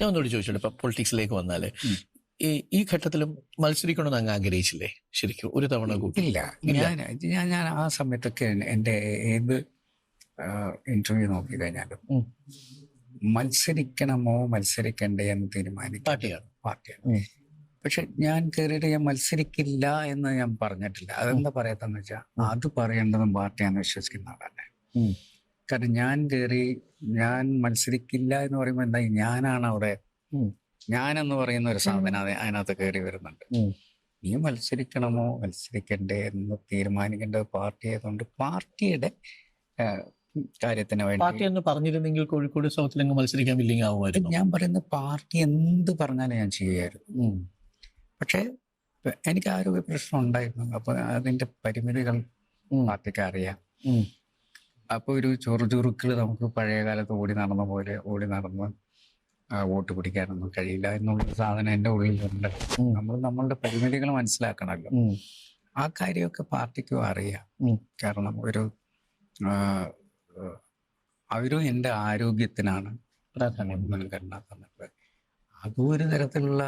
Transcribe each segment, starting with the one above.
ഞാൻ ഒന്നുകൂടി ചോദിച്ചോളൂ, ഇപ്പൊ പൊളിറ്റിക്സിലേക്ക് വന്നാല് ഈ ഘട്ടത്തിലും മത്സരിക്കണമെന്ന് അങ്ങ് ആഗ്രഹിച്ചില്ലേ ശരിക്കും ഒരു തവണ കൂട്ടി? ഇല്ല, ഞാൻ ആ സമയത്തൊക്കെ എൻ്റെ ഏത് ഇന്റർവ്യൂ നോക്കി കഴിഞ്ഞാലും മത്സരിക്കണമോ മത്സരിക്കണ്ടേ എന്ന് തീരുമാനിക്കാൻ പാർട്ടിയാണ്. പക്ഷെ ഞാൻ കയറിയിട്ട് ഞാൻ മത്സരിക്കില്ല എന്ന് ഞാൻ പറഞ്ഞിട്ടില്ല. അതെന്താ പറയാത്തെന്ന് വെച്ചാൽ അത് പറയേണ്ടതും പാർട്ടിയാന്ന് വിശ്വസിക്കുന്ന ആളാണ്. കാരണം ഞാൻ കയറി ഞാൻ മത്സരിക്കില്ല എന്ന് പറയുമ്പോൾ എന്താ, ഞാനാണ് അവിടെ, ഞാനെന്ന് പറയുന്ന ഒരു സാധനം അതിനകത്ത് കയറി വരുന്നുണ്ട്. നീ മത്സരിക്കണമോ മത്സരിക്കണ്ടേ എന്ന് തീരുമാനിക്കേണ്ടത് പാർട്ടി ആയതുകൊണ്ട് പാർട്ടിയുടെ കാര്യത്തിന് വേണ്ടി. പാർട്ടി എന്ന് പറഞ്ഞിരുന്നെങ്കിൽ കോഴിക്കോട് സൗത്തിലെങ്ങ് മത്സരിക്കാൻ വില്ലിങ് ആവുമായിരുന്നു. ഞാൻ പറയുന്ന പാർട്ടി എന്ത് പറഞ്ഞാലും ഞാൻ ചെയ്യുമായിരുന്നു. പക്ഷേ എനിക്ക് ആരോഗ്യ പ്രശ്നം ഉണ്ടായിരുന്നു. അപ്പൊ അതിന്റെ പരിമിതികൾ പാർട്ടിക്ക് അറിയാം. അപ്പൊ ഒരു ചൊറുചുറുക്കിൽ നമുക്ക് പഴയ കാലത്ത് ഓടി നടന്ന പോലെ ഓടി നടന്ന് വോട്ട് പിടിക്കാനൊന്നും കഴിയില്ല എന്നുള്ളൊരു സാധനം എൻ്റെ ഉള്ളിലുണ്ട്. നമ്മൾ നമ്മളുടെ പരിമിതികൾ മനസ്സിലാക്കണമല്ലോ. ആ കാര്യമൊക്കെ പാർട്ടിക്കും അറിയാം. കാരണം അവരും എൻ്റെ ആരോഗ്യത്തിനാണ് പ്രാധാന്യം മുൻഗണന തന്നിട്ട്. അതും ഒരു തരത്തിലുള്ള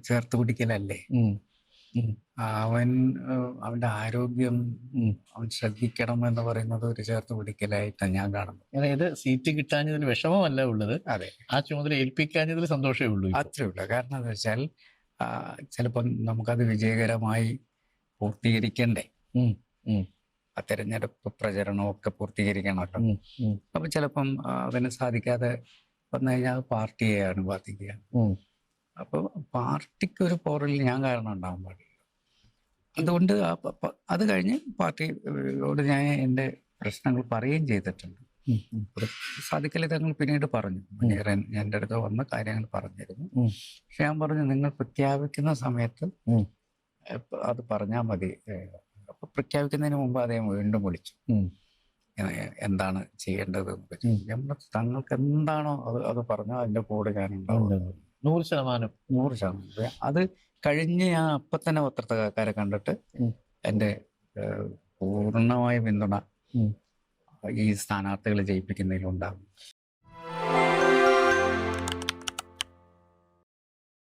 ചേർത്ത് പിടിക്കലല്ലേ. അവന്റെ ആരോഗ്യം അവൻ ശ്രദ്ധിക്കണം എന്ന് പറയുന്നത് ഒരു ചേർത്ത് പിടിക്കലായിട്ടാണ് ഞാൻ കാണുന്നത്. അതായത് സീറ്റ് കിട്ടാഞ്ഞതിൽ വിഷമമല്ല ഉള്ളത്, അതെ, ആ ചുമതല ഏൽപ്പിക്കാഞ്ഞതിൽ സന്തോഷമേ ഉള്ളൂ. അത്രേ ഉള്ളൂ. കാരണം എന്താ വെച്ചാൽ ചിലപ്പം നമുക്കത് വിജയകരമായി പൂർത്തീകരിക്കണ്ടേ. ആ തെരഞ്ഞെടുപ്പ് പ്രചരണവും ഒക്കെ പൂർത്തീകരിക്കണമല്ലോ. അപ്പൊ ചിലപ്പം അതിന് സാധിക്കാതെ വന്നു കഴിഞ്ഞാൽ പാർട്ടിയെയാണ് ബാധിക്കുക. അപ്പോൾ പാർട്ടിക്ക് ഒരു പോറലിൽ ഞാൻ കാരണം ഉണ്ടാവാൻ പാടില്ല. അതുകൊണ്ട് അത് കഴിഞ്ഞ് പാർട്ടിയോട് ഞാൻ എൻ്റെ പ്രശ്നങ്ങൾ പറയുകയും ചെയ്തിട്ടുണ്ട്. സാധിക്കല് തങ്ങൾ പിന്നീട് പറഞ്ഞു, എൻ്റെ അടുത്ത് വന്ന കാര്യങ്ങൾ പറഞ്ഞിരുന്നു. പക്ഷെ ഞാൻ പറഞ്ഞു, നിങ്ങൾ പ്രഖ്യാപിക്കുന്ന സമയത്ത് അത് പറഞ്ഞാൽ മതി. അപ്പൊ പ്രഖ്യാപിക്കുന്നതിന് മുമ്പ് അദ്ദേഹം വീണ്ടും വിളിച്ചു, എന്താണ് ചെയ്യേണ്ടത് എന്ന്. തങ്ങൾക്ക് എന്താണോ അത് പറഞ്ഞാൽ അതിന്റെ കൂടെ ഞാനുണ്ടാവും. 100%. അത് കഴിഞ്ഞ് ഞാൻ അപ്പൊ തന്നെ പത്രക്കാരെ കണ്ടിട്ട് എൻ്റെ പൂർണ്ണമായ പിന്തുണ ഈ സ്ഥാനാർത്ഥികളെ ജയിപ്പിക്കുന്നതിലുണ്ടാകും.